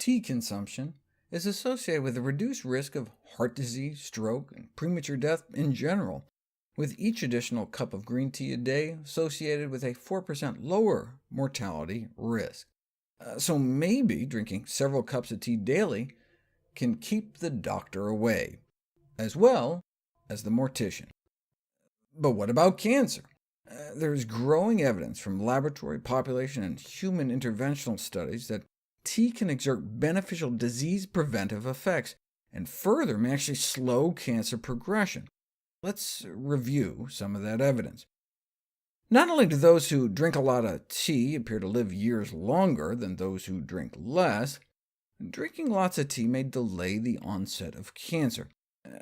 tea consumption is associated with a reduced risk of heart disease, stroke, and premature death in general, with each additional cup of green tea a day associated with a 4% lower mortality risk. So maybe drinking several cups of tea daily can keep the doctor away, as well as the mortician. But what about cancer? There's growing evidence from laboratory, population, and human interventional studies that tea can exert beneficial disease-preventive effects, and further may actually slow cancer progression. Let's review some of that evidence. Not only do those who drink a lot of tea appear to live years longer than those who drink less, drinking lots of tea may delay the onset of cancer.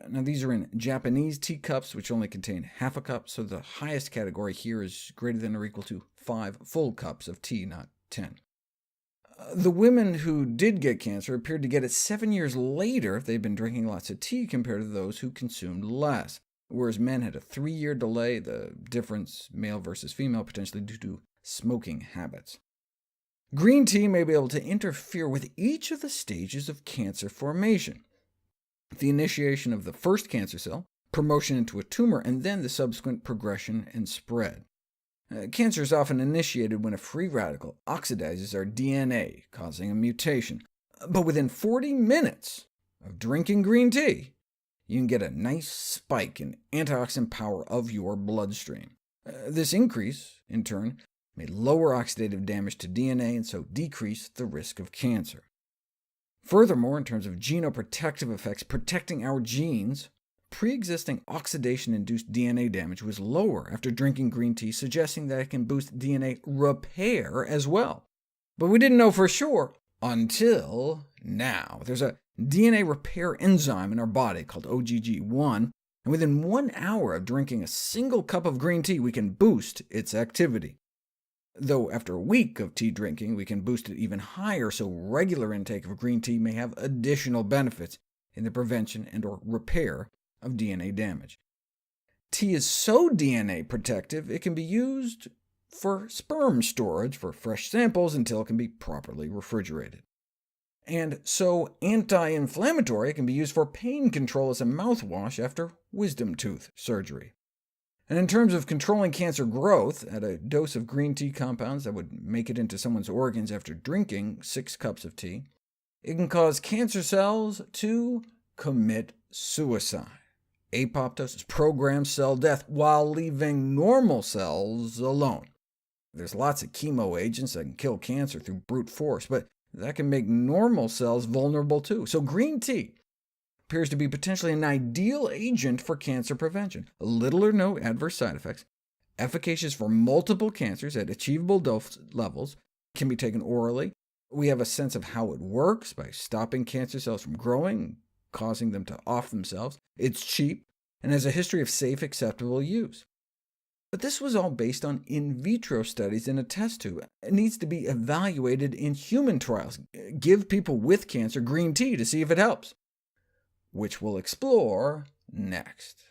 Now, these are in Japanese teacups, which only contain half a cup, so the highest category here is greater than or equal to 5 full cups of tea, not 10. The women who did get cancer appeared to get it 7 years later if they'd been drinking lots of tea compared to those who consumed less, whereas men had a 3-year delay, the difference male versus female potentially due to smoking habits. Green tea may be able to interfere with each of the stages of cancer formation: the initiation of the first cancer cell, promotion into a tumor, and then the subsequent progression and spread. Cancer is often initiated when a free radical oxidizes our DNA, causing a mutation. But within 40 minutes of drinking green tea, you can get a nice spike in antioxidant power of your bloodstream. This increase, in turn, may lower oxidative damage to DNA and so decrease the risk of cancer. Furthermore, in terms of genoprotective effects protecting our genes, pre-existing oxidation-induced DNA damage was lower after drinking green tea, suggesting that it can boost DNA repair as well. But we didn't know for sure until now. There's a DNA repair enzyme in our body called OGG1, and within 1 hour of drinking a single cup of green tea, we can boost its activity. Though after a week of tea drinking, we can boost it even higher, so regular intake of green tea may have additional benefits in the prevention and/or repair of DNA damage. Tea is so DNA protective it can be used for sperm storage for fresh samples until it can be properly refrigerated. And so anti-inflammatory it can be used for pain control as a mouthwash after wisdom tooth surgery. And in terms of controlling cancer growth, at a dose of green tea compounds that would make it into someone's organs after drinking 6 cups of tea, it can cause cancer cells to commit suicide. Apoptosis, programmed cell death, while leaving normal cells alone. There's lots of chemo agents that can kill cancer through brute force, but that can make normal cells vulnerable too. So green tea appears to be potentially an ideal agent for cancer prevention. Little or no adverse side effects, efficacious for multiple cancers at achievable dose levels, can be taken orally. We have a sense of how it works by stopping cancer cells from growing, causing them to off themselves. It's cheap, and has a history of safe, acceptable use. But this was all based on in vitro studies in a test tube. It needs to be evaluated in human trials. Give people with cancer green tea to see if it helps, which we'll explore next.